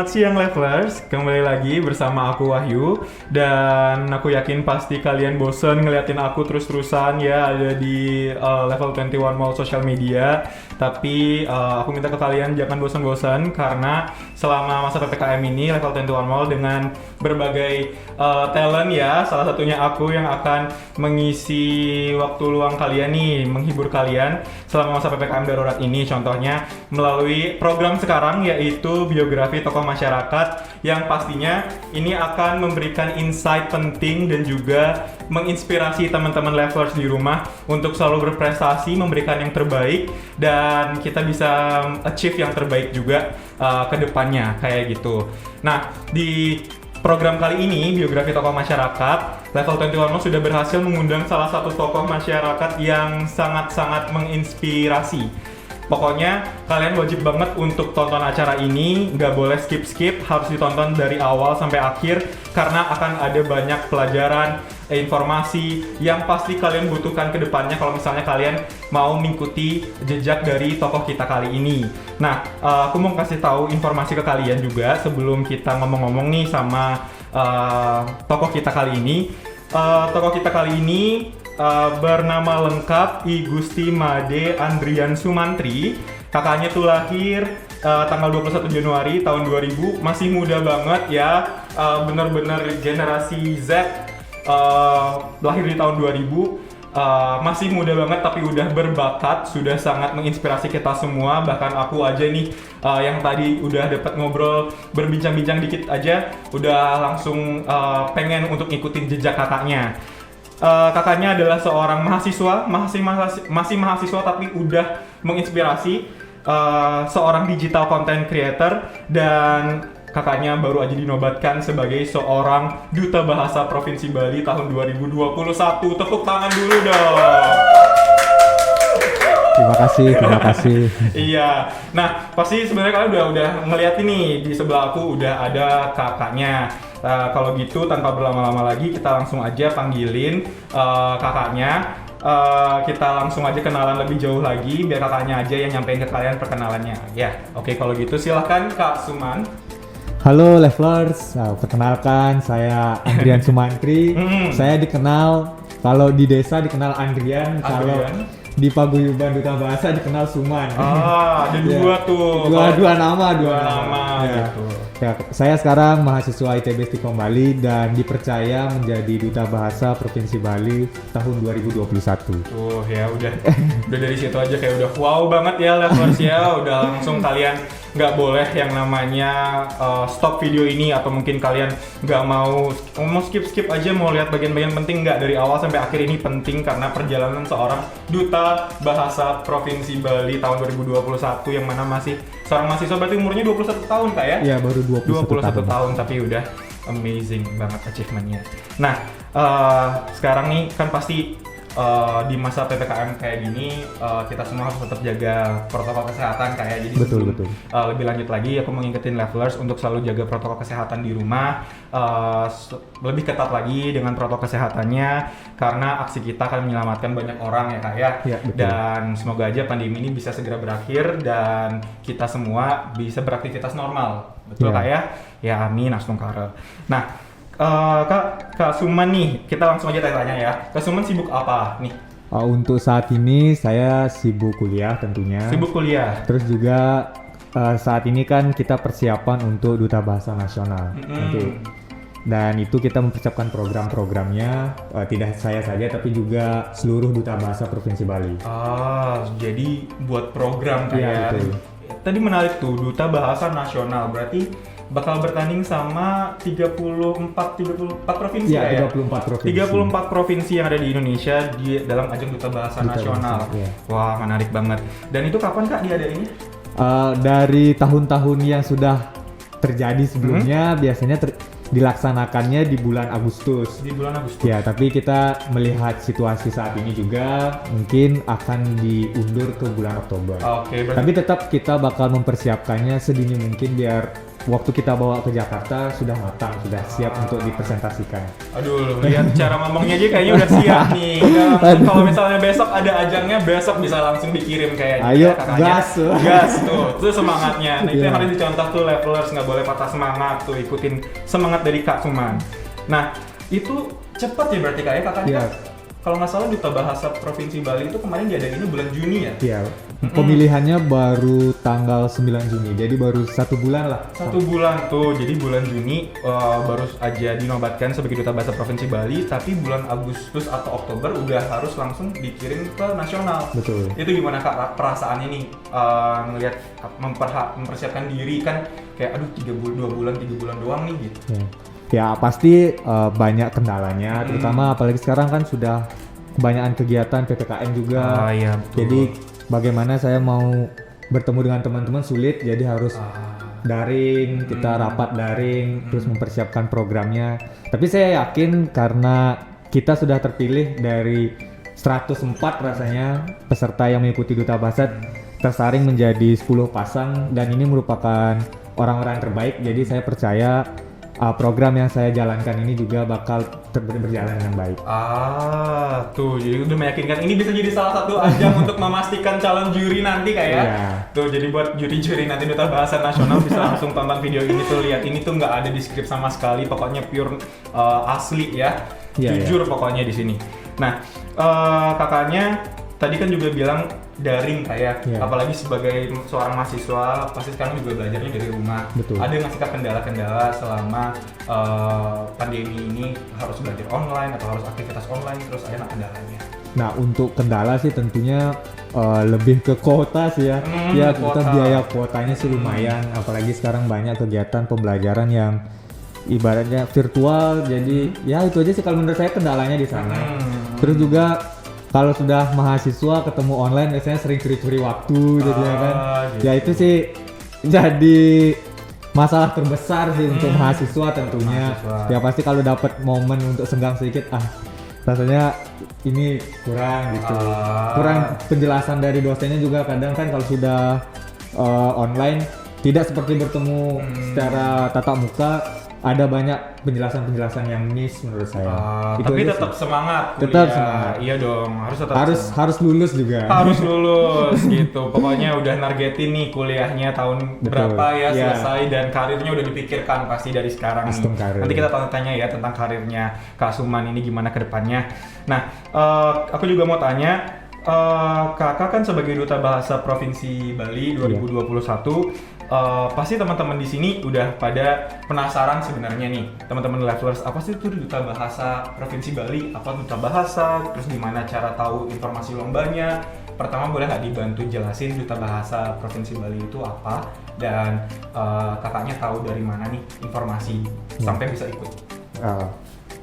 Selamat siang Levelers, kembali lagi bersama aku Wahyu. Dan aku yakin pasti kalian bosen ngeliatin aku terus-terusan ya ada di Level 21 Mall social media. Tapi aku minta ke kalian jangan bosan-bosan karena selama masa PPKM ini Level 21 Mall dengan berbagai talent ya, salah satunya aku yang akan mengisi waktu luang kalian nih, menghibur kalian selama masa PPKM darurat ini. Contohnya melalui program sekarang yaitu biografi tokoh masyarakat yang pastinya ini akan memberikan insight penting dan juga menginspirasi teman-teman levelers di rumah untuk selalu berprestasi, memberikan yang terbaik dan kita bisa achieve yang terbaik juga ke depannya kayak gitu. Nah, di program kali ini, biografi tokoh masyarakat, Level 21 Mall sudah berhasil mengundang salah satu tokoh masyarakat yang sangat-sangat menginspirasi. Pokoknya kalian wajib banget untuk tonton acara ini, nggak boleh skip-skip, harus ditonton dari awal sampai akhir karena akan ada banyak pelajaran, informasi yang pasti kalian butuhkan ke depannya kalau misalnya kalian mau mengikuti jejak dari tokoh kita kali ini. Nah, aku mau kasih tahu informasi ke kalian juga sebelum kita ngomong-ngomong nih sama tokoh kita kali ini. Tokoh kita kali ini bernama lengkap I Gusti Made Andrian Sumantri. Kakaknya tuh lahir tanggal 21 Januari tahun 2000, masih muda banget ya, bener-bener generasi Z, lahir di tahun 2000. Masih muda banget tapi udah berbakat, sudah sangat menginspirasi kita semua. Bahkan aku aja nih yang tadi udah dapat ngobrol berbincang-bincang dikit aja udah langsung pengen untuk ngikutin jejak kakaknya. Kakaknya adalah seorang mahasiswa, masih mahasiswa tapi udah menginspirasi, seorang digital content creator, dan kakaknya baru aja dinobatkan sebagai seorang duta bahasa Provinsi Bali tahun 2021. Tepuk tangan dulu dong. Terima kasih. Iya. Nah, pasti sebenarnya kalian udah ngeliat ini di sebelah aku udah ada kakaknya. Kalau gitu tanpa berlama-lama lagi kita langsung aja panggilin kakaknya. Kita langsung aja kenalan lebih jauh lagi biar kakaknya aja yang nyampein ke kalian perkenalannya. Ya, oke, kalau gitu silahkan Kak Suman. Halo Levelers, perkenalkan saya Andrian Sumantri. Saya dikenal kalau di desa dikenal Andrian. Kalau di paguyuban duta bahasa dikenal Suman. Ada dua tuh. Dua nama ya. Gitu. Ya, saya sekarang mahasiswa ITB Stikom Bali dan dipercaya menjadi duta bahasa Provinsi Bali tahun 2021. Ya udah dari situ aja kayak udah wow banget ya Levelers ya. Udah langsung kalian nggak boleh yang namanya stop video ini atau mungkin kalian nggak mau skip aja mau lihat bagian-bagian penting. Nggak, dari awal sampai akhir ini penting karena perjalanan seorang duta bahasa Provinsi Bali tahun 2021 yang mana masih seorang mahasiswa, berarti umurnya 21 tahun Kak ya? Iya, baru 21 tahun tapi udah amazing banget achievementnya. Nah, sekarang nih kan pasti di masa PPKM kayak gini kita semua harus tetap jaga protokol kesehatan kayak. Jadi betul. Lebih lanjut lagi aku mengingetin levelers untuk selalu jaga protokol kesehatan di rumah, lebih ketat lagi dengan protokol kesehatannya karena aksi kita akan menyelamatkan banyak orang ya Kak ya. Dan semoga aja pandemi ini bisa segera berakhir dan kita semua bisa beraktivitas normal. Betul Kak ya? Ya amin astungkara. Nah, Kak Suman nih, kita langsung aja tanya-tanya ya. Kak Suman sibuk apa nih? Untuk saat ini saya sibuk kuliah tentunya. Sibuk kuliah. Terus juga saat ini kan kita persiapan untuk Duta Bahasa Nasional. Nanti. Dan itu kita mempersiapkan program-programnya, tidak saya saja tapi juga seluruh Duta Bahasa Provinsi Bali. Jadi buat program kayak. Betul. Tadi menarik tuh, Duta Bahasa Nasional, berarti bakal bertanding sama 34 provinsi ya? 34 provinsi. 34 provinsi yang ada di Indonesia dalam ajang Duta Bahasa Nasional. Wah, menarik banget. Dan itu kapan Kak diadainnya? Dari tahun-tahun yang sudah terjadi sebelumnya, biasanya dilaksanakannya di bulan Agustus. Di bulan Agustus. Ya, tapi kita melihat situasi saat ini juga mungkin akan diundur ke bulan Oktober. Oke, tapi tetap kita bakal mempersiapkannya sedini mungkin biar waktu kita bawa ke Jakarta sudah matang, sudah siap untuk dipresentasikan. Aduh, lihat cara ngomongnya aja kayaknya udah siap nih. Kalau misalnya besok ada ajangnya, besok bisa langsung dikirim kayaknya. Ayo, kakaknya. Gas tuh, itu semangatnya. Nah, itu yang Iya. harus dicontoh tuh levelers, nggak boleh patah semangat tuh, ikutin semangat dari Kak Suman. Nah, itu cepet ya berarti kakaknya Iya. kan? Kalau nggak salah Duta Bahasa Provinsi Bali itu kemarin diadainnya bulan Juni ya? Iya. Pemilihannya baru tanggal 9 Juni, jadi baru 1 bulan lah. 1 bulan tuh, jadi bulan Juni baru aja dinobatkan sebagai Duta Bahasa Provinsi Bali, tapi bulan Agustus atau Oktober udah harus langsung dikirim ke nasional. Betul. Itu gimana Kak perasaannya nih ngelihat mempersiapkan diri kan kayak aduh 2 bulan 3 bulan doang nih gitu. Ya pasti banyak kendalanya, terutama apalagi sekarang kan sudah kebanyakan kegiatan PPKM juga. Iya betul. Jadi bagaimana saya mau bertemu dengan teman-teman sulit, jadi harus daring, kita rapat daring, terus mempersiapkan programnya. Tapi saya yakin karena kita sudah terpilih dari 104 rasanya peserta yang mengikuti Duta Bahasa, tersaring menjadi 10 pasang dan ini merupakan orang-orang terbaik. Jadi saya percaya program yang saya jalankan ini juga bakal berjalan dengan baik. Tuh jadi udah meyakinkan ini bisa jadi salah satu ajang untuk memastikan calon juri nanti kayak. Iya. Tuh jadi buat juri-juri nanti Duta Bahasa Nasional bisa langsung tonton video ini tuh, lihat ini tuh nggak ada di skrip sama sekali, pokoknya pure asli ya. Iya, Jujur pokoknya di sini. Nah, kakaknya tadi kan juga bilang daring kayak, Iya. apalagi sebagai seorang mahasiswa pasti sekarang juga belajarnya dari rumah. Betul. Ada nggak sih Kak kendala-kendala selama pandemi ini, harus belajar online atau harus aktivitas online, terus ada nggak kendalanya? Nah untuk kendala sih tentunya lebih ke kuota sih ya. Ya kita kuota. biaya kuotanya sih lumayan, apalagi sekarang banyak kegiatan pembelajaran yang ibaratnya virtual, jadi ya itu aja sih kalau menurut saya kendalanya di sana. Terus juga kalau sudah mahasiswa ketemu online biasanya sering curi-curi waktu gitu ya kan. Gitu. Ya itu sih jadi masalah terbesar sih untuk mahasiswa tentunya. Mahasiswa. Ya pasti kalau dapat momen untuk senggang sedikit rasanya ini kurang gitu. Kurang penjelasan dari dosennya juga kadang kan kalau sudah online tidak seperti bertemu secara tatap muka, ada banyak penjelasan-penjelasan yang miss menurut saya. Tapi aja tetap sih. semangat. Tetap kuliah. semangat. Iya dong, harus tetap harus semangat. harus lulus juga. Harus lulus gitu. Pokoknya udah nargetin nih kuliahnya tahun Betul. berapa ya Iya. selesai, dan karirnya udah dipikirkan pasti dari sekarang nih. Sistem karir. Nanti kita tanya ya tentang karirnya Kak Suman ini gimana ke depannya. Nah, aku juga mau tanya, kakak kan sebagai Duta Bahasa Provinsi Bali 2021, pasti teman-teman di sini udah pada penasaran sebenarnya nih, teman-teman levelers, apa sih itu Duta Bahasa Provinsi Bali? Apa Duta Bahasa? Terus gimana cara tahu informasi lombanya? Pertama boleh nggak dibantu jelasin Duta Bahasa Provinsi Bali itu apa? Dan kakaknya tahu dari mana nih informasi sampai bisa ikut?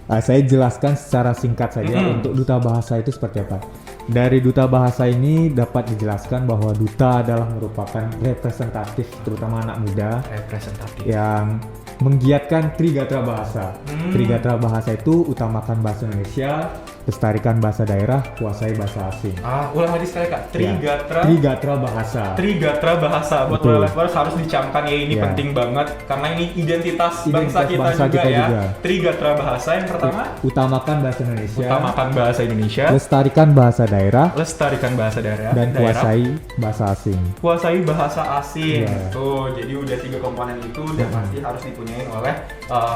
Saya jelaskan secara singkat saja untuk Duta Bahasa itu seperti apa. Dari Duta Bahasa ini dapat dijelaskan bahwa duta adalah merupakan representatif terutama anak muda Representatif. yang menggiatkan Trigatra Bahasa. Trigatra Bahasa itu utamakan bahasa Indonesia, lestarikan bahasa daerah, kuasai bahasa asing. Ulang lagi sekali Kak. Trigatra Bahasa. Trigatra Bahasa. Buat Betul. levelers harus dicamkan ya, ini Ya. penting banget karena ini identitas bangsa kita bangsa juga kita ya. juga. Trigatra Bahasa yang pertama, Utamakan bahasa Indonesia, utamakan bahasa Indonesia, lestarikan bahasa daerah, lestarikan bahasa daerah, dan kuasai bahasa asing. kuasai bahasa asing. Iya. Tuh, jadi udah 3 komponen itu dan pasti harus dipunyain oleh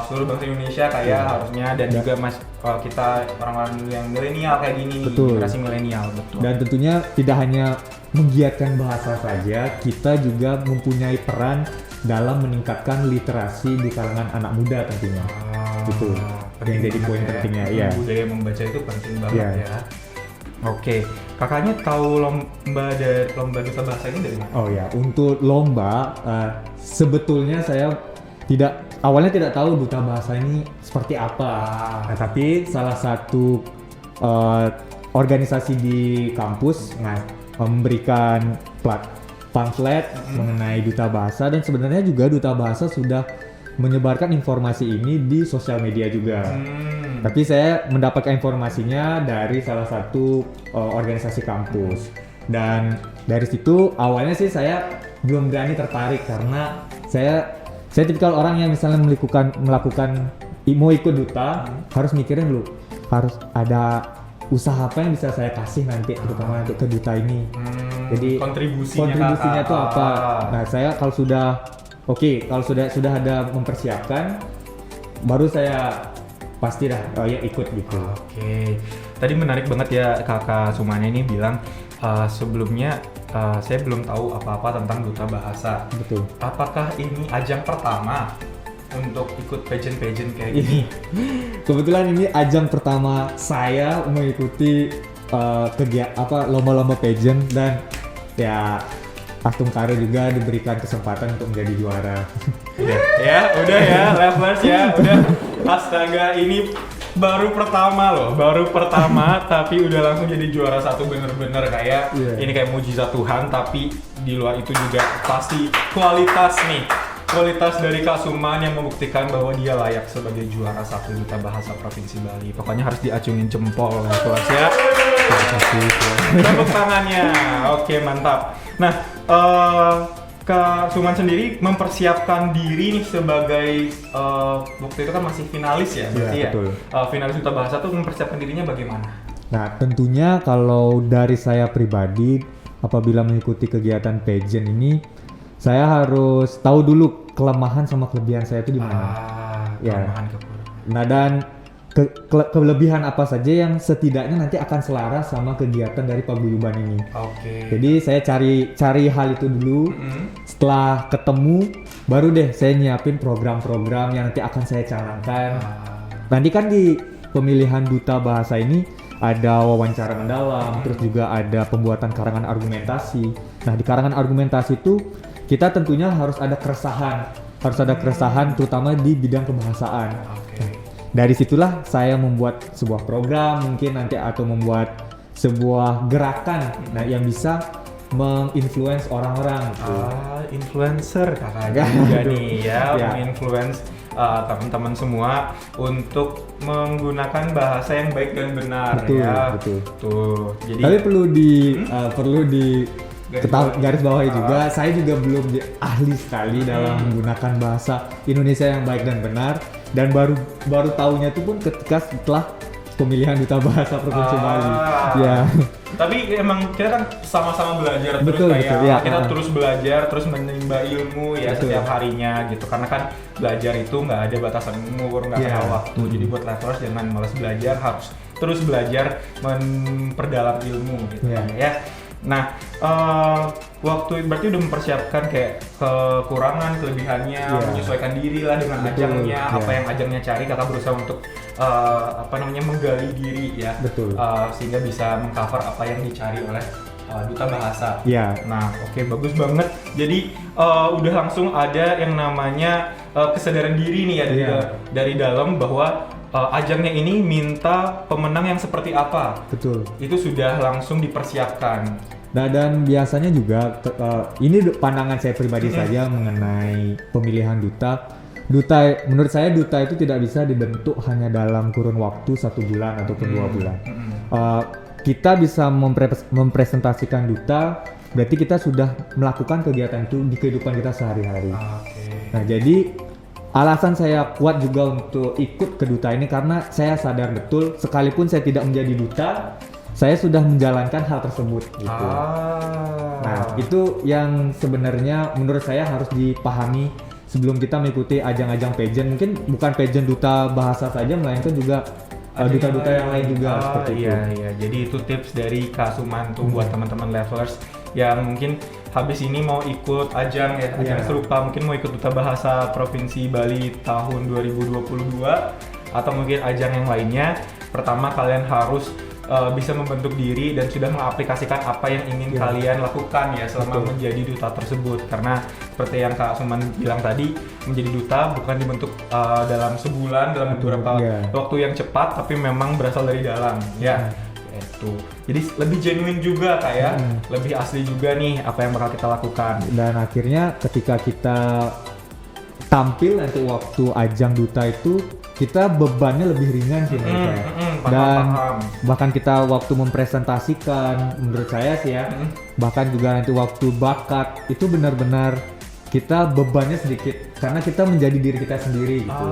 seluruh bangsa Indonesia kayak harusnya, dan juga kita orang-orang yang milenial kayak gini, Betul. generasi milenial, betul. Dan tentunya tidak hanya menggiatkan bahasa saja, kita juga mempunyai peran dalam meningkatkan literasi di kalangan anak muda tentunya. Gitu. Penting Yang jadi banget poin ya. pentingnya, ya. Budaya membaca itu penting banget Iya. ya. Oke, kakaknya tahu lomba Duta Bahasa ini dari mana? Oh ya, untuk lomba sebetulnya saya awalnya tidak tahu Duta Bahasa ini seperti apa. Nah, tapi salah satu organisasi di kampus memberikan pamflet mengenai Duta Bahasa, dan sebenarnya juga Duta Bahasa sudah menyebarkan informasi ini di sosial media juga. Tapi saya mendapatkan informasinya dari salah satu organisasi kampus, dan dari situ awalnya sih saya belum berani tertarik karena saya Saya tipikal orang yang misalnya melakukan mau ikut duta, harus mikirin dulu, harus ada usaha apa yang bisa saya kasih nanti, terutama nanti ke duta ini. Jadi kontribusinya itu apa? Nah, saya kalau sudah sudah ada mempersiapkan, baru saya pasti dah ikut gitu. Oke. Tadi menarik banget ya Kakak Sumana ini bilang sebelumnya saya belum tahu apa-apa tentang duta bahasa. Betul. Apakah ini ajang pertama untuk ikut pageant kayak gini? Kebetulan ini ajang pertama saya mengikuti lomba-lomba pageant, dan ya Astung Kare juga diberikan kesempatan untuk menjadi juara. Udah ya, levelers ya, udah. Astaga, ini baru pertama tapi udah langsung jadi juara satu, bener-bener kayak ini kayak mujizat Tuhan. Tapi di luar itu juga pasti kualitas dari Kak Suman yang membuktikan bahwa dia layak sebagai juara satu duta bahasa Provinsi Bali. Pokoknya harus diacungin jempol kelas ya. Tepuk tangannya. Oke, mantap. Nah, Kak Suman sendiri mempersiapkan diri nih sebagai waktu itu kan masih finalis ya, berarti ya. Finalis duta bahasa tuh mempersiapkan dirinya bagaimana? Nah, tentunya kalau dari saya pribadi, apabila mengikuti kegiatan pageant ini, saya harus tahu dulu kelemahan sama kelebihan saya itu di mana. Kelemahan. Nah, dan kelebihan apa saja yang setidaknya nanti akan selaras sama kegiatan dari paguyuban ini. Oke. Jadi saya cari hal itu dulu. Setelah ketemu, baru deh saya nyiapin program-program yang nanti akan saya canangkan. Nanti kan di pemilihan duta bahasa ini ada wawancara mendalam, terus juga ada pembuatan karangan argumentasi. Nah, di karangan argumentasi itu kita tentunya harus ada keresahan terutama di bidang kebahasaan. Dari situlah saya membuat sebuah program mungkin nanti, atau membuat sebuah gerakan yang bisa menginfluence orang-orang. Influencer kakaknya juga nih ya, menginfluence teman-teman semua untuk menggunakan bahasa yang baik dan benar. Betul. Tuh. Jadi tapi perlu di garis bawahi juga, saya juga belum ahli sekali dalam menggunakan bahasa Indonesia yang baik dan benar, dan baru tahunya itu pun ketika setelah pemilihan duta bahasa Provinsi Bali. Tapi emang kita kan sama-sama belajar terus kita terus belajar, terus menimba ilmu ya setiap harinya gitu, karena kan belajar itu nggak ada batasan umur, nggak kenal waktu. Jadi buat levelers jangan malas belajar, harus terus belajar memperdalam ilmu gitu ya. Nah, waktu berarti udah mempersiapkan kayak kekurangan, kelebihannya, menyesuaikan diri lah dengan ajangnya, apa yang ajangnya cari. Kakak berusaha untuk menggali diri ya, sehingga bisa mengcover apa yang dicari oleh duta bahasa. Nah, bagus banget. Jadi udah langsung ada yang namanya kesadaran diri nih ya dari dalam bahwa ajangnya ini minta pemenang yang seperti apa. Itu sudah langsung dipersiapkan. Nah, dan biasanya juga ini pandangan saya pribadi saja mengenai pemilihan duta. Menurut saya duta itu tidak bisa dibentuk hanya dalam kurun waktu 1 bulan ataupun 2 bulan. Kita bisa mempresentasikan duta, berarti kita sudah melakukan kegiatan itu di kehidupan kita sehari-hari. Nah, jadi alasan saya kuat juga untuk ikut ke duta ini karena saya sadar betul, sekalipun saya tidak menjadi duta, saya sudah menjalankan hal tersebut gitu. Nah, itu yang sebenarnya menurut saya harus dipahami sebelum kita mengikuti ajang-ajang pageant. Mungkin bukan pageant duta bahasa saja, melainkan juga duta-duta yang lain juga seperti itu. Iya. Jadi itu tips dari Kak Suman tuh buat teman-teman levelers yang mungkin habis ini mau ikut ajang serupa, mungkin mau ikut duta bahasa Provinsi Bali tahun 2022 atau mungkin ajang yang lainnya. Pertama, kalian harus bisa membentuk diri dan sudah mengaplikasikan apa yang ingin kalian lakukan ya selama menjadi duta tersebut. Karena seperti yang Kak Suman bilang tadi, menjadi duta bukan dibentuk dalam sebulan, dalam beberapa waktu yang cepat, tapi memang berasal dari dalam itu. Jadi lebih genuine juga Kak ya, lebih asli juga nih apa yang bakal kita lakukan. Dan akhirnya ketika kita tampil nanti waktu ajang duta itu, kita bebannya lebih ringan sih menurut saya. Dan bahkan kita waktu mempresentasikan, menurut saya sih ya, bahkan juga nanti waktu bakat itu benar-benar kita bebannya sedikit karena kita menjadi diri kita sendiri gitu.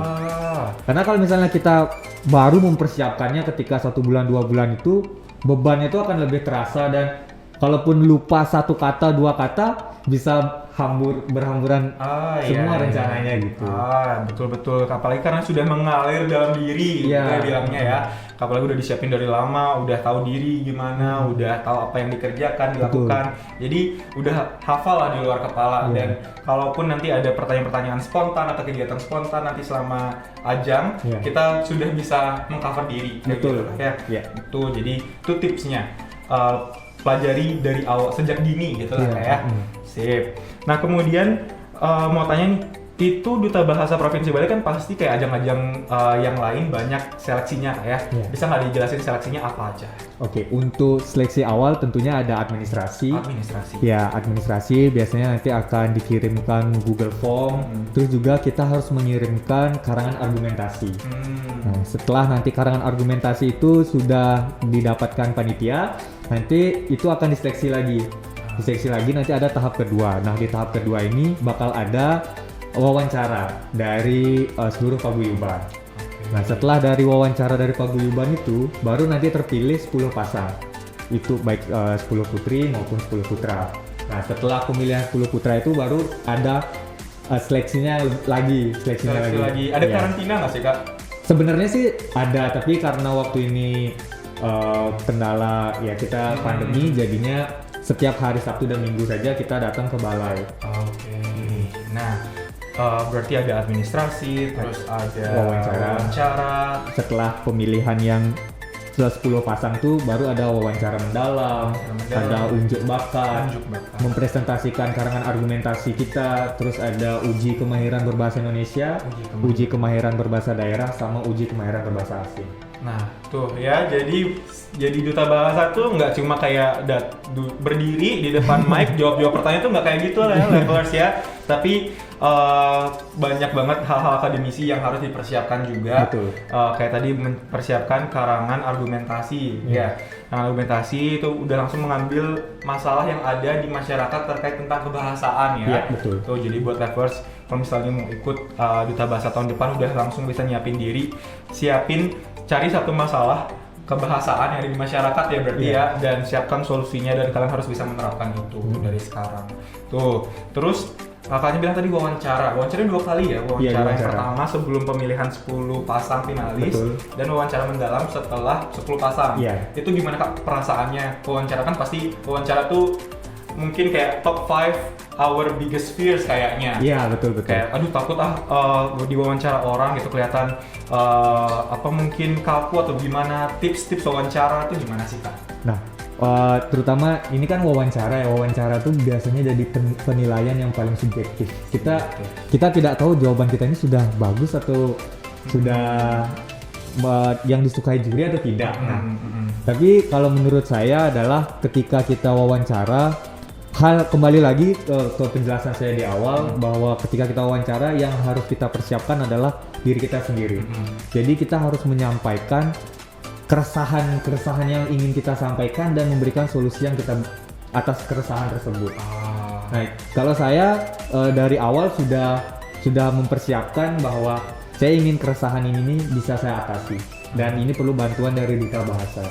Karena kalau misalnya kita baru mempersiapkannya ketika 1 bulan 2 bulan itu bebannya itu akan lebih terasa, dan kalaupun lupa 1 kata 2 kata bisa berhamburan semua rencananya gitu. Betul-betul, apalagi karena sudah mengalir dalam diri, kita bilangnya ya. Apalagi udah disiapin dari lama, udah tahu diri gimana, udah tahu apa yang dikerjakan, dilakukan. Jadi udah hafal lah di luar kepala. Dan kalaupun nanti ada pertanyaan-pertanyaan spontan atau kegiatan spontan nanti selama ajang, kita sudah bisa mengcover diri. Betul. Itu jadi itu tipsnya. Pelajari dari awal sejak dini gitu lah ya. Sip. Nah kemudian mau tanya nih, itu Duta Bahasa Provinsi Bali kan pasti kayak ajang-ajang yang lain banyak seleksinya ya. Bisa nggak dijelasin seleksinya apa aja? Oke, untuk seleksi awal tentunya ada administrasi. Ya, administrasi biasanya nanti akan dikirimkan Google Form. Terus juga kita harus mengirimkan karangan argumentasi. Nah, setelah nanti karangan argumentasi itu sudah didapatkan panitia, nanti itu akan diseleksi lagi. Diseleksi lagi nanti ada tahap kedua. Nah, di tahap kedua ini bakal ada wawancara dari seluruh paguyuban. Nah, setelah dari wawancara dari paguyuban itu, baru nanti terpilih 10 pasang. Itu baik 10 putri maupun 10 putra. Nah, setelah pemilihan 10 putra itu baru ada seleksinya lagi. Ada karantina nggak sih, Kak? Sebenarnya sih ada, tapi karena waktu ini kendala ya kita pandemi, jadinya setiap hari Sabtu dan Minggu saja kita datang ke balai. Nah, berarti ada administrasi, terus ada wawancara. Setelah pemilihan yang sudah 10 pasang tuh baru ada wawancara mendalam, ada unjuk bakat, mempresentasikan karangan argumentasi kita, terus ada uji kemahiran berbahasa Indonesia, uji kemahiran berbahasa daerah, sama uji kemahiran berbahasa asing. Nah, tuh ya, jadi duta bahasa tuh nggak cuma kayak berdiri di depan mic jawab pertanyaan tuh nggak kayak gitu lah ya, levelers ya. Tapi banyak banget hal-hal akademisi yang harus dipersiapkan juga. Kayak tadi mempersiapkan karangan argumentasi. Argumentasi itu udah langsung mengambil masalah yang ada di masyarakat terkait tentang kebahasaan ya. Tuh, jadi buat levelers kalau misalnya mau ikut duta bahasa tahun depan udah langsung bisa nyiapin diri, cari satu masalah kebahasaan yang ada di masyarakat ya berarti ya, dan siapkan solusinya, dan kalian harus bisa menerapkan itu dari sekarang. Tuh, terus kakaknya bilang tadi wawancara 2 kali ya, wawancara yang pertama sebelum pemilihan 10 pasang finalis, dan wawancara mendalam setelah 10 pasang. Itu gimana Kak perasaannya? Wawancara kan pasti, wawancara tuh mungkin kayak top 5 our biggest fears kayaknya. Betul. Kayak aduh takut diwawancara orang gitu kelihatan mungkin kaku atau gimana. Tips wawancara itu gimana sih Kak? Nah, terutama ini kan wawancara tuh biasanya jadi penilaian yang paling subjektif. Kita tidak tahu jawaban kita ini sudah bagus atau sudah yang disukai juri atau tidak. Tapi kalau menurut saya adalah ketika kita wawancara, kembali lagi ke penjelasan saya di awal, bahwa ketika kita wawancara yang harus kita persiapkan adalah diri kita sendiri. Jadi kita harus menyampaikan keresahan yang ingin kita sampaikan dan memberikan solusi yang kita atas keresahan tersebut. Nah, kalau saya dari awal sudah mempersiapkan bahwa saya ingin keresahan ini bisa saya atasi, dan ini perlu bantuan dari duta bahasa.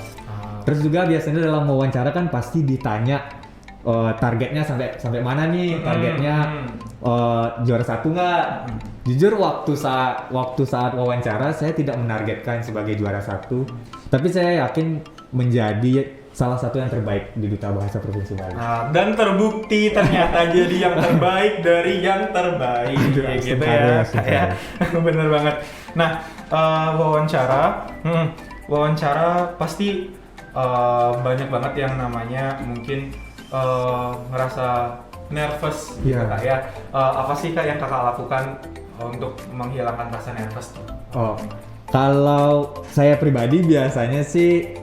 Terus juga biasanya dalam wawancara kan pasti ditanya targetnya sampai mana nih, targetnya juara 1 nggak? Jujur waktu saat wawancara saya tidak menargetkan sebagai juara 1, tapi saya yakin menjadi salah satu yang terbaik di Duta Bahasa Provinsi Bali. Dan terbukti ternyata jadi yang terbaik dari yang terbaik. Gitu ya. Bener banget. Nah, wawancara pasti banyak banget yang namanya mungkin ngerasa nervous gitu Kak ya. Apa sih Kak yang Kakak lakukan untuk menghilangkan rasa nervous tuh? Kalau saya pribadi biasanya sih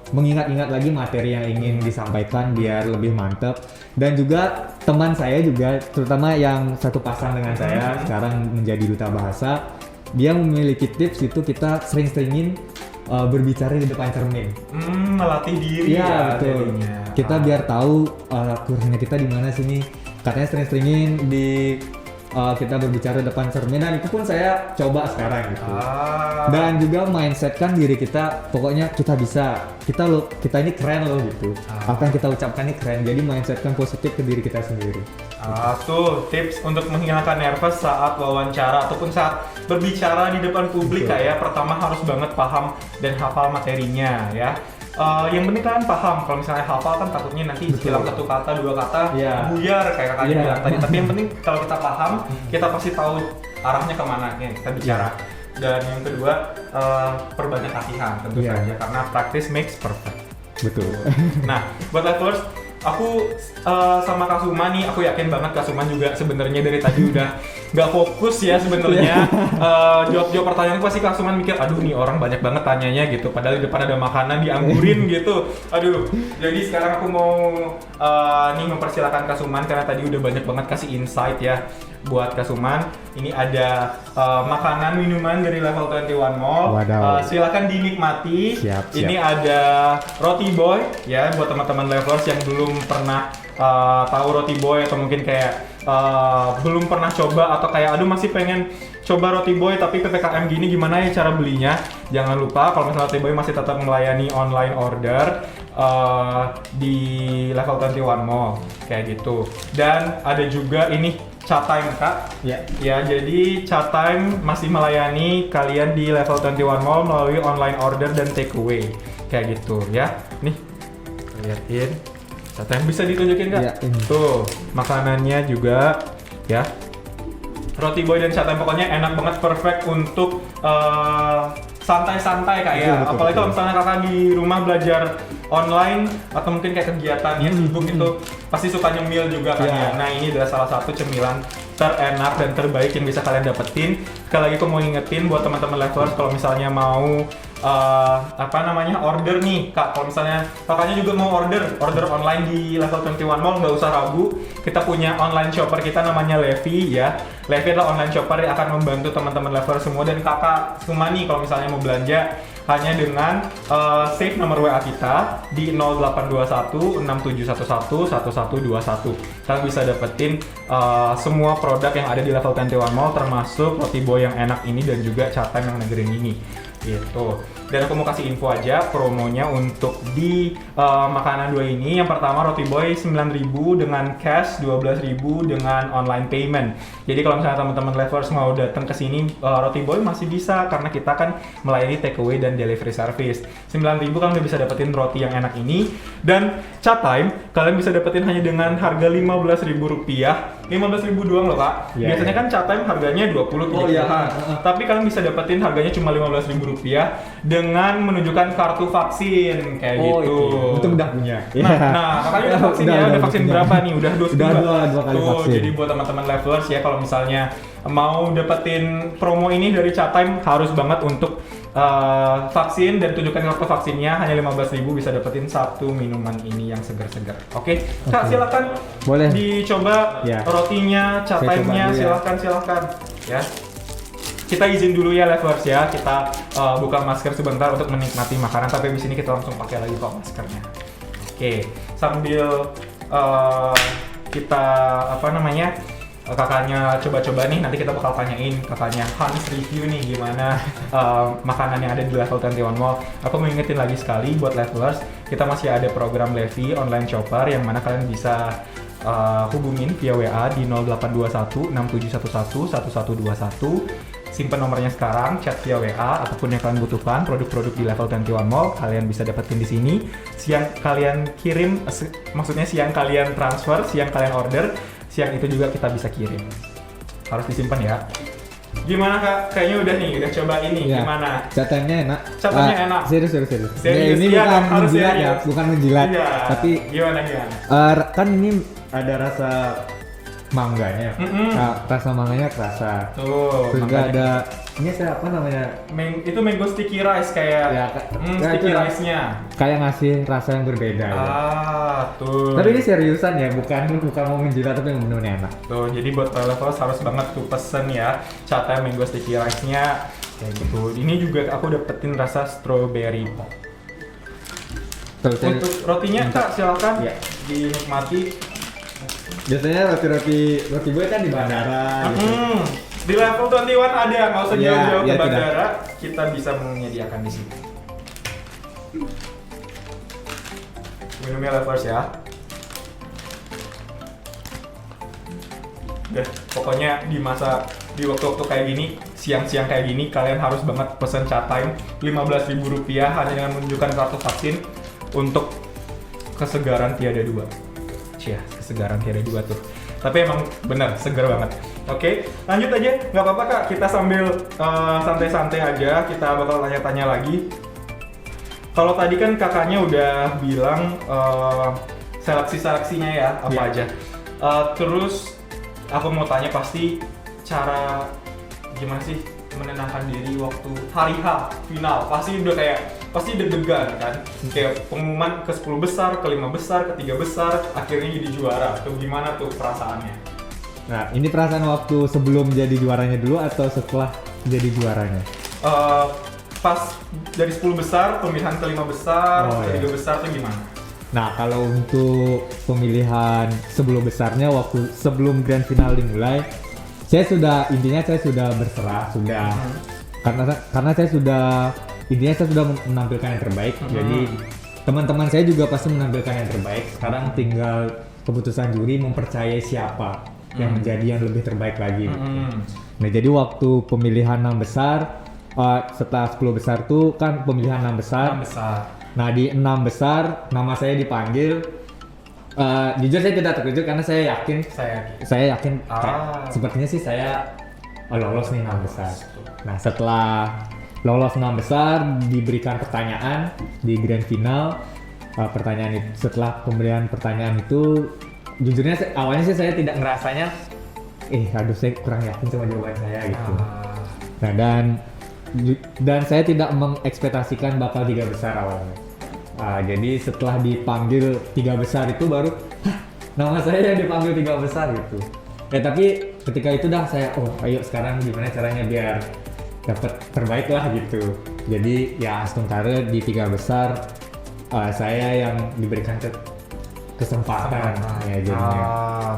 mengingat-ingat lagi materi yang ingin disampaikan biar lebih mantap, dan juga teman saya juga, terutama yang satu pasang dengan saya sekarang menjadi duta bahasa, dia memiliki tips itu kita sering-seringin berbicara di depan cermin. Melatih diri ya betul. Jadinya. Kita biar tahu kurangnya kita di mana sini. katanya sering-seringin di kita berbicara depan cermin, dan itu pun saya coba sekarang gitu. Dan juga mindsetkan diri kita, pokoknya kita bisa, kita ini keren loh gitu. Apa yang kita ucapkan ini keren, jadi mindsetkan positif ke diri kita sendiri. Tuh tips untuk menghilangkan nervous saat wawancara ataupun saat berbicara di depan publik. Kayak pertama harus banget paham dan hafal materinya ya. Yang penting kan paham, kalau misalnya hafal kan takutnya nanti hilang satu kata, dua kata, buyar kayak kakaknya bilang tadi. Tapi yang penting kalau kita paham, kita pasti tahu arahnya kemana nih kita bicara. Dan yang kedua, perbanyak latihan tentu saja, karena practice makes perfect. Betul. Nah, buat levelers, aku sama Kak Suman nih, aku yakin banget Kak Suman juga sebenarnya dari tadi udah nggak fokus ya sebenarnya. Jawab pertanyaan pasti Kak Suman mikir, aduh nih orang banyak banget tanyanya gitu, padahal di depan ada makanan dianggurin gitu. Aduh, jadi sekarang aku mau nih mempersilakan Kak Suman karena tadi udah banyak banget kasih insight ya buat Kak Suman. Ini ada makanan minuman dari Level 21 Mall. Silakan dinikmati. Siap. Ini ada Roti Boy ya buat teman-teman levelers yang belum pernah tahu Roti Boy atau mungkin kayak belum pernah coba atau kayak aduh masih pengen coba Roti Boy tapi PPKM gini gimana ya cara belinya. Jangan lupa kalau misalnya Roti Boy masih tetap melayani online order di Level 21 Mall kayak gitu. Dan ada juga ini Chat Time Kak. Ya, jadi Chat Time masih melayani kalian di Level 21 Mall melalui online order dan take away kayak gitu ya. Nih, liatin. Chat Time bisa ditunjukin Kak? Ya, tuh, makanannya juga ya. Roti Boy dan Chat Time pokoknya enak banget, perfect untuk santai-santai Kak ya. Apalagi kalau misalnya Kakak di rumah belajar online atau mungkin kayak kegiatan yang sibuk itu pasti suka nyemil juga kan ya. Nah, ini adalah salah satu cemilan terenak dan terbaik yang bisa kalian dapetin. Sekali lagi aku mau ngingetin buat teman-teman levelers kalau misalnya mau order nih Kak, kalau misalnya kakaknya juga mau order online di Level 21 Mall, nggak usah ragu, kita punya online shopper kita namanya Levi ya. Levi adalah online shopper yang akan membantu teman-teman leveler semua, dan kakak semua nih kalau misalnya mau belanja hanya dengan save nomor WA kita di 0821 6711 1121. Kalian bisa dapetin semua produk yang ada di Level 21 Mall, termasuk Roti Boy yang enak ini dan juga Chat Time yang negerin ini gitu. Dan aku mau kasih info aja promonya untuk di makanan dua ini. Yang pertama Roti Boy 9.000 dengan cash, 12.000 dengan online payment. Jadi kalau misalnya teman-teman levelers mau datang ke sini, Roti Boy masih bisa karena kita kan melayani take away dan delivery service. 9.000 kalian udah bisa dapetin roti yang enak ini. Dan Chat Time kalian bisa dapetin hanya dengan harga Rp15.000. 15.000 doang loh Kak. Biasanya kan Chat Time harganya 20-30. Tapi kalian bisa dapetin harganya cuma Rp15.000 dengan menunjukkan kartu vaksin kayak gitu. Itu udah punya. Nah, makanya udah vaksin ya. Udah vaksin berapa nih? Udah dosis dua kali vaksin. Jadi buat teman-teman levelers ya, kalau misalnya mau dapetin promo ini dari Chat Time, harus banget untuk vaksin dan tunjukkan kartu vaksinnya. Hanya 15.000 bisa dapetin satu minuman ini yang segar-segar. Oke. Kak, silakan. Boleh Dicoba rotinya, Chat Time-nya, silakan ya. Kita izin dulu ya levelers ya, kita buka masker sebentar untuk menikmati makanan, tapi di sini kita langsung pakai lagi kok maskernya. Oke, sambil kita kakaknya coba-coba nih, nanti kita bakal tanyain kakaknya Hans review nih gimana makanan yang ada di Level 21 Mall. Aku mau ingetin lagi sekali buat levelers, kita masih ada program Levi online shopper yang mana kalian bisa hubungin via WA di 0821 6711 1121. Simpen nomornya sekarang, chat via WA, ataupun yang kalian butuhkan produk-produk di Level 21 Mall kalian bisa dapetin di sini. Siang kalian kirim, maksudnya siang kalian transfer, siang kalian order, siang itu juga kita bisa kirim. Harus disimpan ya. Gimana Kak? Kayaknya udah nih, udah coba ini. Gimana? Chat Time-nya enak. Chat Time-nya enak. Serius. Ini ya, bukan menjilat ya, bukan menjilat. Tapi gimana? Kan ini ada rasa mangganya. Rasa mangganya kerasa. Tuh. Terus juga ada ini apa namanya? Itu mango sticky rice kayak sticky rice-nya. Kayak ngasih rasa yang berbeda ya. Tuh. Tapi ini seriusan ya, bukan mau menjilat, tapi benar-benar enak. Tuh, jadi buat levelers harus banget tuh pesen ya Chat Time mango sticky rice-nya kayak gitu. Ini juga aku dapetin rasa strawberry pop. Untuk rotinya Kak, silakan dinikmati. Biasanya roti boy kan di bandara gitu. Di level 21 ada, nggak usah Iya, jauh-jauh iya, ke tidak. bandara, kita bisa menyediakan di sini. Minumnya lovers ya. Udah, pokoknya di waktu-waktu kayak gini, siang-siang kayak gini, kalian harus banget pesen chat time Rp15.000 hanya dengan menunjukkan kartu vaksin untuk kesegaran tiada dua. Cia, kesegaran tiada dua tuh. Tapi emang bener, segar banget. Oke, lanjut aja, nggak apa-apa Kak. Kita sambil santai-santai aja, kita bakal tanya-tanya lagi. Kalau tadi kan kakaknya udah bilang seleksi-seleksinya ya, apa Iya. aja. Terus aku mau tanya pasti cara gimana sih menenangkan diri waktu hari H final. Pasti deg-degan kan. Kayak pengumuman ke 10 besar, ke 5 besar, ke 3 besar, akhirnya jadi juara. Tuh gimana tuh perasaannya? Nah, ini perasaan waktu sebelum jadi juaranya dulu atau setelah jadi juaranya? Pas dari 10 besar, pemilihan ke 5 besar, Oh, ke iya. 3 besar tuh gimana? Nah, kalau untuk pemilihan sebelum besarnya waktu sebelum grand final dimulai, saya sudah berserah, karena saya sudah menampilkan yang terbaik. Jadi teman-teman saya juga pasti menampilkan yang terbaik. Sekarang tinggal keputusan juri mempercayai siapa yang menjadi yang lebih terbaik lagi. Nah, jadi waktu pemilihan 6 besar, setelah 10 besar tuh kan pemilihan 6 besar. 6 besar. Nah, di 6 besar nama saya dipanggil. Jujur saya tidak terkejut karena saya yakin sepertinya sih saya lolos nih 6 besar. Nah, setelah lolos 6 besar diberikan pertanyaan di grand final. Setelah pemberian pertanyaan itu, jujurnya awalnya sih saya tidak ngerasanya saya kurang yakin sama jawaban saya gitu. Nah, dan saya tidak mengekspektasikan bakal 3 besar awalnya. Jadi setelah dipanggil 3 besar itu baru nama saya yang dipanggil 3 besar gitu. Ya tapi ketika itu saya ayo sekarang gimana caranya biar dapat terbaik lah gitu. Jadi ya sementara di 3 besar saya yang diberikan kesempatan ya jadinya.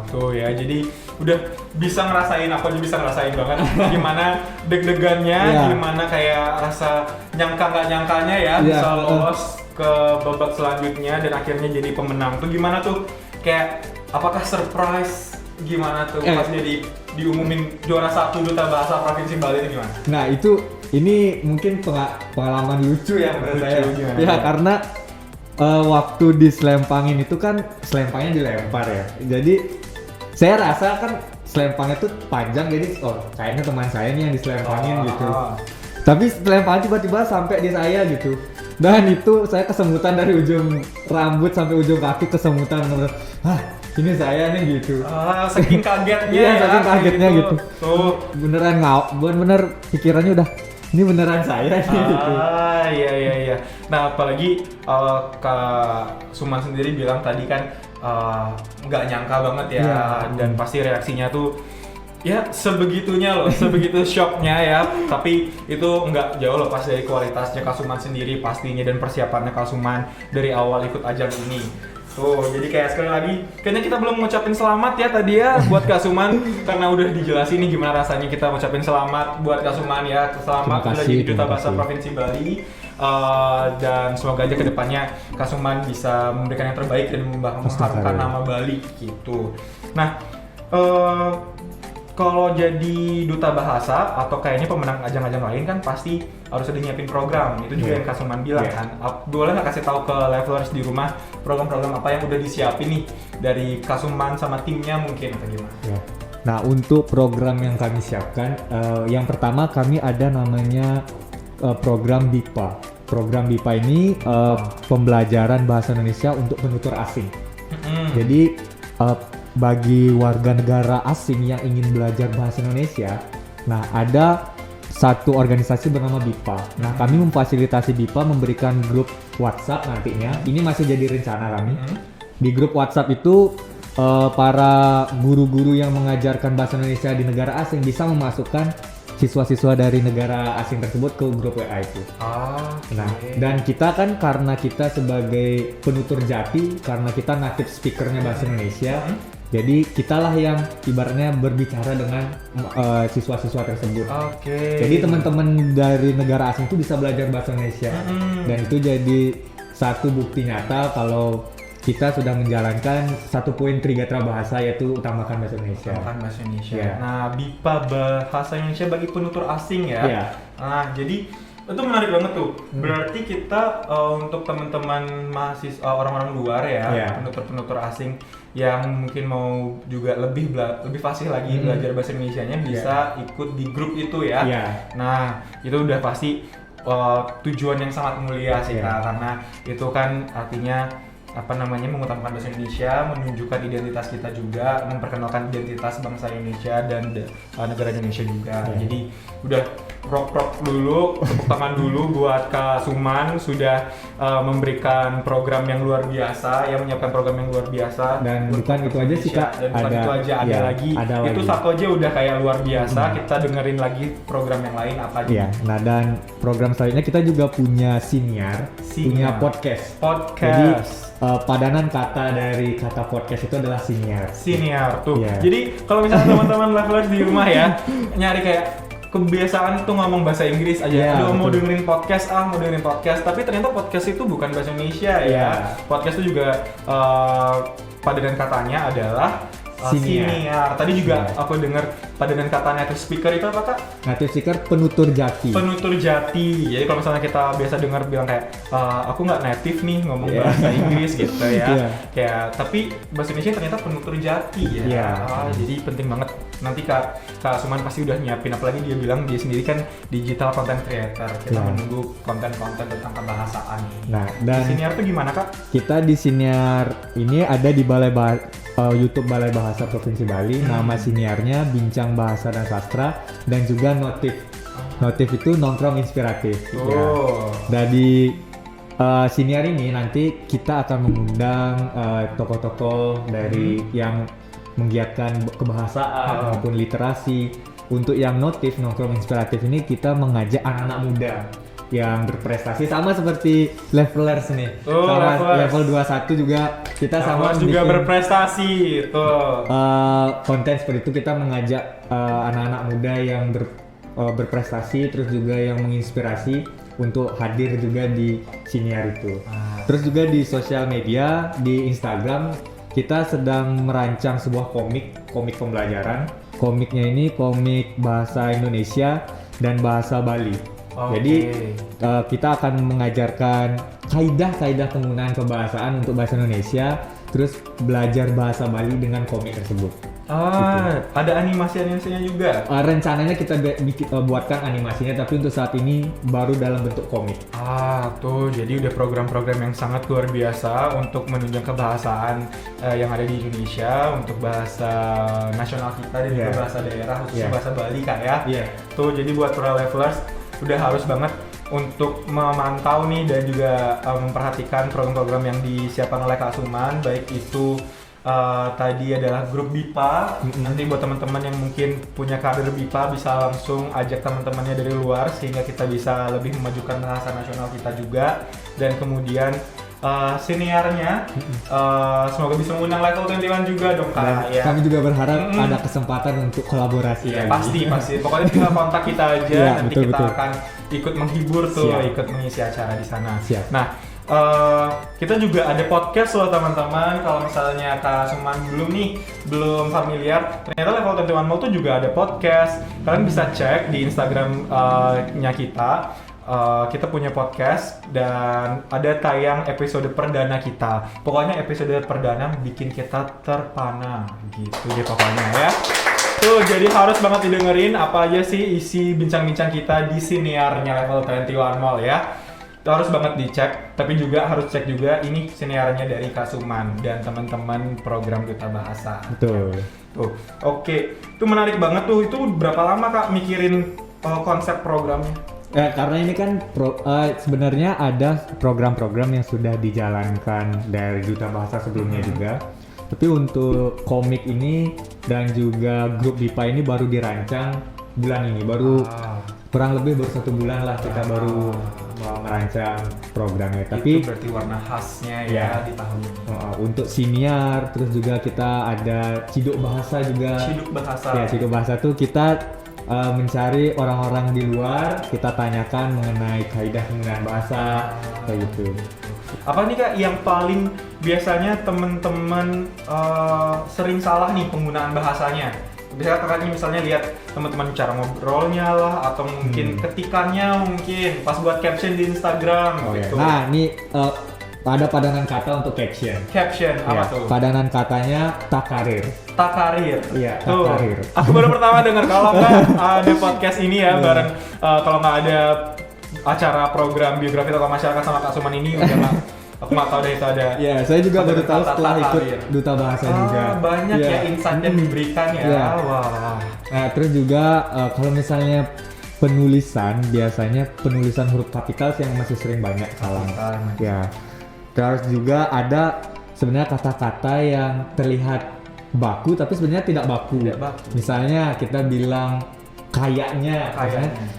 Tuh ya, jadi udah bisa ngerasain, aku aja bisa ngerasain banget gimana deg-degannya, gimana kayak rasa nyangka nggak nyangkanya ya bisa lolos ke babak selanjutnya dan akhirnya jadi pemenang. Tuh gimana tuh, kayak apakah surprise gimana tuh pas jadi diumumin juara 1 Duta Bahasa Provinsi Bali itu gimana? Nah, ini mungkin pengalaman lucu ya menurut saya. Gimana? Ya karena waktu diselempangin itu kan selempangnya dilempar ya. Jadi saya rasa kan selempangnya tuh panjang, jadi kayaknya teman saya nih yang diselempangin gitu. Tapi selempangnya tiba-tiba sampai di saya gitu. Dan itu saya kesemutan dari ujung rambut sampai ujung kaki, kesemutan bener-bener. Ini saya nih gitu. Saking kagetnya Iya, saking kagetnya gitu. Tuh bener pikirannya udah ini beneran saya nih gitu. Iya. Nah, apalagi Kak Suman sendiri bilang tadi kan nggak nyangka banget ya, dan pasti reaksinya tuh ya sebegitunya loh, sebegitu shocknya ya. Tapi itu nggak jauh lepas dari kualitasnya Kak Suman sendiri pastinya, dan persiapannya Kak Suman dari awal ikut ajang ini. Tuh, jadi kayak sekali lagi, kayaknya kita belum ngucapin selamat ya tadi ya buat Kak Suman, karena udah dijelasin nih gimana rasanya kita ngucapin selamat buat Kak Suman ya. Selamat udah jadi Duta Bahasa Provinsi Bali. Dan semoga aja kedepannya Kak Suman bisa memberikan yang terbaik dan mengharumkan nama Bali gitu. Nah, kalau jadi duta bahasa atau kayaknya pemenang ajang-ajang lain kan pasti harus ada nyiapin program. Itu juga yang Kak Suman bilang kan. Boleh nggak kasih tahu ke levelers di rumah program-program apa yang udah disiapin nih dari Kak Suman sama timnya mungkin atau gimana? Nah, untuk program yang kami siapkan, yang pertama kami ada namanya program BIPA. Program BIPA ini pembelajaran bahasa Indonesia untuk penutur asing. Jadi bagi warga negara asing yang ingin belajar bahasa Indonesia, nah ada satu organisasi bernama BIPA. Nah, kami memfasilitasi BIPA memberikan grup WhatsApp nantinya. Ini masih jadi rencana kami. Di grup WhatsApp itu para guru-guru yang mengajarkan bahasa Indonesia di negara asing bisa memasukkan siswa-siswa dari negara asing tersebut ke grup WA itu. Nah, dan kita kan karena kita sebagai penutur jati, karena kita native speakernya bahasa Indonesia, Jadi kitalah yang ibaratnya berbicara dengan siswa-siswa tersebut. Oke. Jadi teman-teman dari negara asing itu bisa belajar bahasa Indonesia. Dan itu jadi satu bukti nyata kalau kita sudah menjalankan satu poin Trigatra Bahasa, yaitu utamakan bahasa Indonesia. Utamakan bahasa Indonesia. Yeah. Nah, BIPA bahasa Indonesia bagi penutur asing ya. Yeah. Nah, jadi itu menarik banget tuh. Berarti kita untuk teman-teman mahasiswa orang-orang luar ya, Yeah. penutur-penutur asing yang mungkin mau juga lebih fasih lagi belajar bahasa Indonesianya bisa ikut di grup itu ya. Yeah. Nah, itu udah pasti tujuan yang sangat mulia sih Kak, karena itu kan artinya mengutamakan bahasa Indonesia, menunjukkan identitas kita juga, memperkenalkan identitas bangsa Indonesia dan negara Indonesia juga. Jadi udah rock dulu, tepuk tangan dulu buat Kak Suman sudah memberikan program yang luar biasa, yang menyiapkan program yang luar biasa. Dan bukan itu aja sih Kak, dan bukan itu aja, ada lagi. Itu satu aja udah kayak luar biasa. Kita dengerin lagi program yang lain apa aja. Iya. Nah, dan program selanjutnya kita juga punya siniar. Punya podcast. Jadi padanan kata dari kata podcast itu adalah siniar tuh. Yeah. Jadi kalau misalnya teman-teman levelers di rumah ya nyari kayak kebiasaan tuh ngomong bahasa Inggris aja, mau dengerin podcast, tapi ternyata podcast itu bukan bahasa Indonesia ya. Podcast itu juga padanan katanya adalah siniar. Tadi juga aku dengar padanan kata native speaker itu apa Kak? Native speaker penutur jati. Penutur jati. Jadi kalau misalnya kita biasa dengar bilang kayak aku nggak native nih ngomong bahasa Inggris gitu ya. Kayak tapi bahasa Indonesia ternyata penutur jati ya. Jadi penting banget. Nanti Kak Suman pasti udah nyiapin, apalagi dia bilang dia sendiri kan digital content creator. Kita menunggu konten-konten tentang kebahasaan. Nah, dan di siniar tuh gimana Kak? Kita di siniar ini ada di YouTube Balai Bahasa Provinsi Bali. Nama siniarnya Bincang Bahasa dan Sastra, dan juga Notif. Notif itu nongkrong inspiratif. Dan di siniar ini nanti kita akan mengundang tokoh-tokoh dari yang menggiatkan kebahasaan maupun literasi. Untuk yang Notif nongkrong inspiratif ini kita mengajak anak-anak muda yang berprestasi sama seperti levelers nih. Sama level 21 juga kita sama juga berprestasi tuh. Konten seperti itu kita mengajak anak-anak muda yang berprestasi, terus juga yang menginspirasi untuk hadir juga di siniar itu. Terus juga di sosial media, di Instagram kita sedang merancang sebuah komik pembelajaran. Komiknya ini komik bahasa Indonesia dan bahasa Bali. Jadi kita akan mengajarkan kaidah-kaidah penggunaan kebahasaan untuk bahasa Indonesia, terus belajar bahasa Bali dengan komik tersebut. Ada animasinya juga. Rencananya kita buatkan animasinya, tapi untuk saat ini baru dalam bentuk komik. Tuh jadi udah program-program yang sangat luar biasa untuk menunjang kebahasaan yang ada di Indonesia, untuk bahasa nasional kita dan juga bahasa daerah, khususnya bahasa Bali Kak ya. Tuh jadi buat para levelers udah harus banget untuk memantau nih dan juga memperhatikan program-program yang disiapkan oleh Kak Suman, baik itu tadi adalah grup BIPA. Nanti buat teman-teman yang mungkin punya kader BIPA bisa langsung ajak teman-temannya dari luar sehingga kita bisa lebih memajukan bahasa nasional kita juga. Dan kemudian seniornya semoga bisa mengundang level 21 juga dong Kak. Kami juga berharap ada kesempatan untuk kolaborasi. Pasti. Pokoknya tinggal kontak kita aja, nanti kita akan ikut menghibur tuh, ikut mengisi acara di sana. Nah, kita juga ada podcast loh teman-teman. Kalau misalnya Kak Suman belum familiar, ternyata Level 21 Mall tuh juga ada podcast. Kalian bisa cek di Instagram-nya kita. Kita punya podcast dan ada tayang episode perdana kita. Pokoknya episode perdana bikin kita terpana gitu deh pokoknya ya. Tuh jadi harus banget didengerin apa aja sih isi bincang-bincang kita di siniarnya Level 21 Mall ya. Harus banget dicek, tapi juga harus cek juga ini siniarnya dari Kak Suman dan teman-teman program Duta Bahasa. Betul. Tuh, oke. Itu menarik banget tuh. Itu berapa lama Kak mikirin konsep programnya? Karena ini kan sebenarnya ada program-program yang sudah dijalankan dari Duta Bahasa sebelumnya juga. Tapi untuk komik ini dan juga grup BIPA ini baru dirancang bulan ini, baru kurang lebih baru 1 bulan lah kita baru merancang programnya. Tapi itu berarti warna khasnya ya di tahun ini. Untuk siniar, terus juga kita ada Ciduk Bahasa juga. Ciduk Bahasa. Ya, Ciduk Bahasa tuh kita mencari orang-orang di luar, kita tanyakan mengenai kaidah penggunaan bahasa kayak gitu. Apa nih Kak yang paling biasanya teman-teman sering salah nih penggunaan bahasanya? Bisa kakaknya misalnya lihat teman-teman cara ngobrolnya lah, atau mungkin ketikannya mungkin pas buat caption di Instagram gitu. Nah, ini ada padanan kata untuk caption. Caption apa tuh? Padanan katanya takarir. Takarir. Iya, tuh. takarir. Aku baru pertama dengar, kalau nggak ada podcast ini ya bareng, kalau nggak ada acara program biografi tokoh masyarakat sama Kak Suman ini udah nggak. Aku nggak tahu deh itu ada. Ya, saya juga baru tahu setelah ikut Duta Bahasa juga. Banyak ya insight yang diberikan ya. Wah. Nah, terus juga kalau misalnya penulisan, biasanya penulisan huruf kapital sih yang masih sering banyak salah. Ya. Terus juga ada sebenarnya kata-kata yang terlihat baku tapi sebenarnya tidak baku. Misalnya kita bilang kayaknya.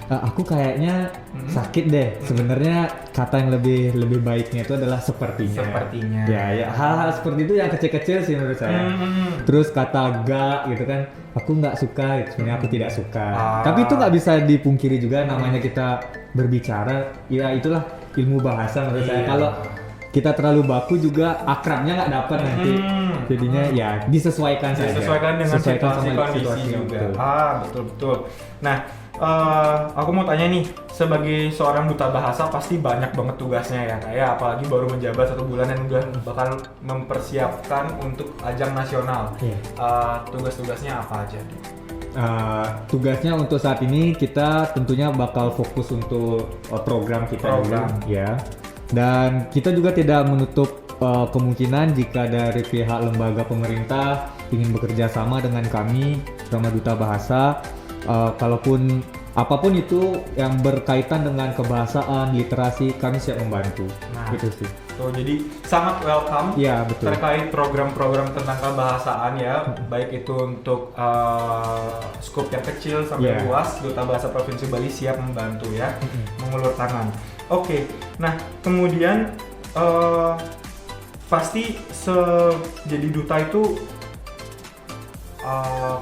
Aku kayaknya sakit deh. Sebenarnya kata yang lebih baiknya itu adalah sepertinya. Ya, hal-hal seperti itu yang kecil-kecil sih menurut saya. Terus kata gak gitu kan, aku nggak suka, gitu. Sebenarnya aku tidak suka. Tapi itu nggak bisa dipungkiri juga, namanya kita berbicara, ya itulah ilmu bahasa menurut saya. Kalau kita terlalu baku juga akrabnya nggak dapat nanti. Jadinya ya disesuaikan saja. Disesuaikan dengan situasi kondisi juga. Betul. Nah, aku mau tanya nih, sebagai seorang duta bahasa pasti banyak banget tugasnya ya, kayak apalagi baru menjabat 1 bulan dan udah bakal mempersiapkan untuk ajang nasional. Tugas-tugasnya apa aja? Tugasnya untuk saat ini kita tentunya bakal fokus untuk program kita dulu, ya. Dan kita juga tidak menutup kemungkinan jika dari pihak lembaga pemerintah ingin bekerja sama dengan kami sama Duta Bahasa, kalaupun apapun itu yang berkaitan dengan kebahasaan, literasi, kami siap membantu. Gitu sih. Jadi sangat welcome ya, betul. Terkait program-program tentang kebahasaan ya, baik itu untuk skop yang kecil sampai luas, Duta Bahasa Provinsi Bali siap membantu ya, mengulur tangan. Oke, nah kemudian pasti jadi duta itu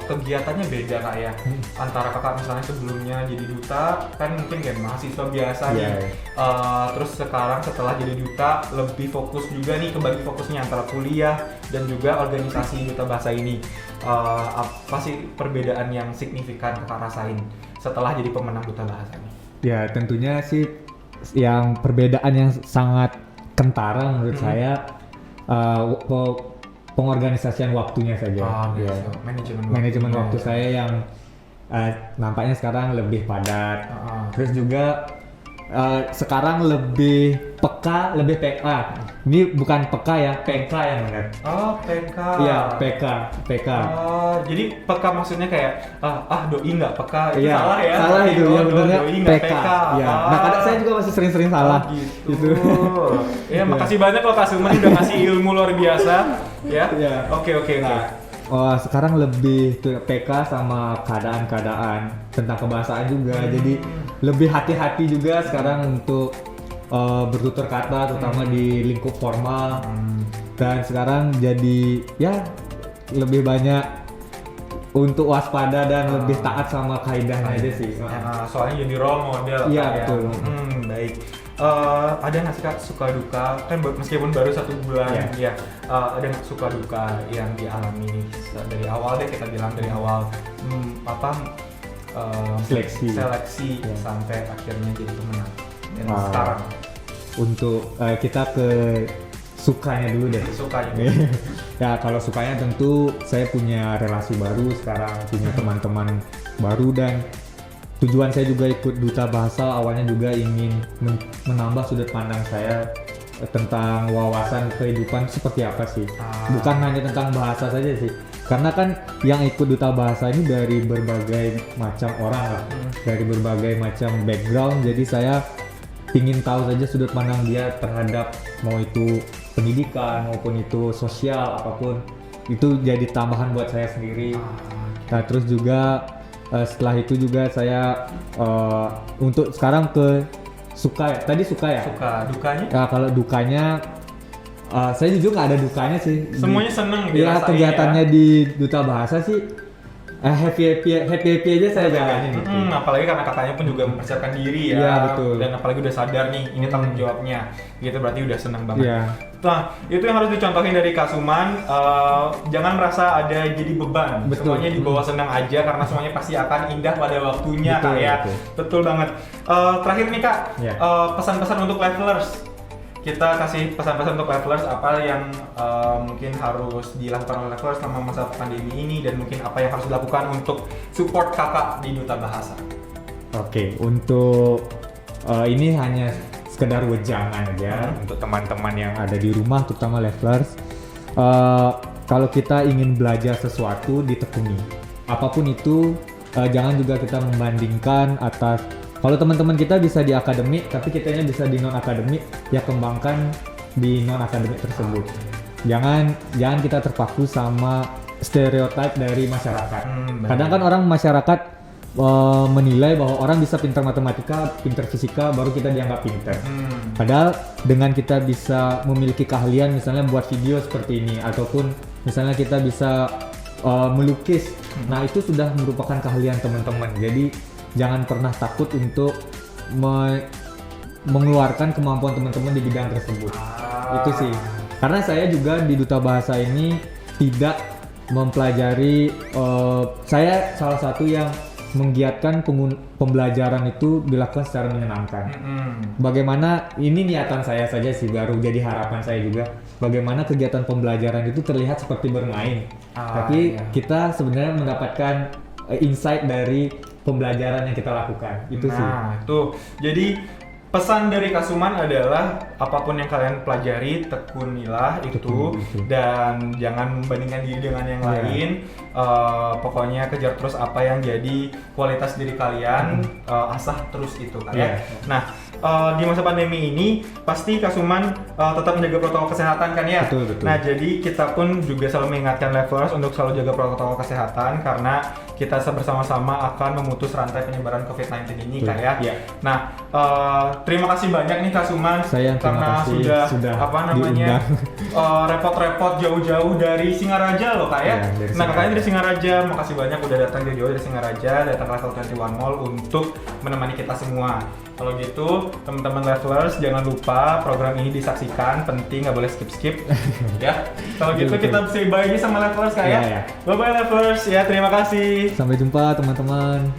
kegiatannya beda Kak ya. Antara kakak misalnya sebelumnya jadi duta kan mungkin kan mahasiswa biasa nih, terus sekarang setelah jadi duta lebih fokus juga nih, kebagi fokusnya antara kuliah dan juga organisasi Duta Bahasa ini. Apa sih perbedaan yang signifikan kakak rasain setelah jadi pemenang Duta Bahasa ini? Ya tentunya sih yang perbedaan yang sangat kentara menurut saya pengorganisasian waktunya saja. Manajemen waktu saya yang nampaknya sekarang lebih padat. Terus juga sekarang lebih peka, lebih PK. Ini bukan peka ya, PK yang benar. PK. Iya, PK. Jadi peka maksudnya kayak doi nggak peka, itu salah ya? Salah itu ya, benernya PK. Ya. Nah, kadang saya juga masih sering-sering salah. Gitu. Ya, makasih banyak loh Kak Suman udah ngasih ilmu luar biasa. Ya. Oke. Sekarang lebih PK sama keadaan-keadaan tentang kebahasaan juga. Jadi lebih hati-hati juga sekarang untuk bertutur kata, terutama di lingkup formal. Dan sekarang jadi ya lebih banyak untuk waspada dan lebih taat sama kaidahnya aja sih. Soalnya jadi role model. Iya, betul. Baik. Ada nggak sih Kak suka duka, kan meskipun baru 1 bulan ya, ada nggak suka duka yang dialami dari awal deh, kita bilang dari awal seleksi sampai akhirnya jadi pemenang dan sekarang? Untuk kita ke sukanya dulu deh. Ya, kalau sukanya tentu saya punya relasi baru sekarang, punya teman-teman baru, dan tujuan saya juga ikut Duta Bahasa awalnya juga ingin menambah sudut pandang saya tentang wawasan kehidupan seperti apa sih. Bukan hanya tentang bahasa saja sih. Karena kan yang ikut Duta Bahasa ini dari berbagai macam orang lah, dari berbagai macam background. Jadi saya ingin tahu saja sudut pandang dia terhadap mau itu pendidikan maupun itu sosial, apapun itu jadi tambahan buat saya sendiri. Nah, terus juga setelah itu juga saya untuk sekarang ke suka ya. Tadi suka ya? Suka, dukanya? Ya, kalau dukanya saya jujur nggak ada dukanya sih. Semuanya seneng Ya dirasain kegiatannya ya. di Duta Bahasa sih happy aja saya jalanin gitu. Apalagi karena kakaknya pun juga mempersiapkan diri ya. Iya, betul. Dan apalagi udah sadar nih, ini tanggung jawabnya. Gitu berarti udah seneng banget. Iya. Nah, itu yang harus dicontohin dari Kasuman. Jangan merasa ada jadi beban. Betul. Semuanya dibawa senang aja karena semuanya pasti akan indah pada waktunya, Betul, Kak ya. betul. Betul banget. Terakhir nih Kak, Iya. pesan-pesan untuk levelers. Kita kasih pesan-pesan untuk levelers apa yang mungkin harus dilakukan oleh levelers selama masa pandemi ini, dan mungkin apa yang harus dilakukan untuk support kakak di Duta Bahasa. Oke, untuk ini hanya sekedar wejangan aja untuk teman-teman yang ada di rumah, terutama levelers. Kalau kita ingin belajar sesuatu, ditekuni. Apapun itu, jangan juga kita membandingkan atas. Kalau teman-teman kita bisa di akademik, tapi kitanya bisa di non akademik, ya kembangkan di non akademik tersebut. Jangan kita terpaku sama stereotip dari masyarakat. Kadang kan orang masyarakat menilai bahwa orang bisa pintar matematika, pintar fisika, baru kita dianggap pintar. Padahal dengan kita bisa memiliki keahlian, misalnya buat video seperti ini, ataupun misalnya kita bisa melukis, nah itu sudah merupakan keahlian teman-teman. Jadi jangan pernah takut untuk mengeluarkan kemampuan teman-teman di bidang tersebut. Itu sih. Karena saya juga di Duta Bahasa ini tidak mempelajari, saya salah satu yang menggiatkan pembelajaran itu dilakukan secara menyenangkan. Bagaimana, ini niatan saya saja sih, baru jadi harapan saya juga. Bagaimana kegiatan pembelajaran itu terlihat seperti bermain. Tapi kita sebenarnya mendapatkan insight dari pembelajaran yang kita lakukan. Itu sih. Nah, itu. Jadi pesan dari Kasuman adalah apapun yang kalian pelajari, tekunilah itu, dan jangan membandingkan diri dengan yang lain. Pokoknya kejar terus apa yang jadi kualitas diri kalian, asah terus itu kan ya. Nah, di masa pandemi ini pasti Kasuman tetap menjaga protokol kesehatan kan ya. Betul. Nah, jadi kita pun juga selalu mengingatkan levelers untuk selalu jaga protokol kesehatan karena kita bersama-sama akan memutus rantai penyebaran COVID-19 ini kan ya. Nah, terima kasih banyak nih Kasuman karena sudah apa namanya repot-repot jauh-jauh dari Singaraja loh Kak ya. Nah, kakaknya dari Singaraja, makasih banyak udah datang jauh-jauh dari Singaraja, datang ke Level 21 Mall untuk menemani kita semua. Kalau gitu, teman-teman levelers jangan lupa program ini disaksikan, penting, nggak boleh skip-skip ya. Kalau gitu kita say bye aja sama levelers Kak ya. Bye-bye levelers ya, terima kasih. Sampai jumpa teman-teman.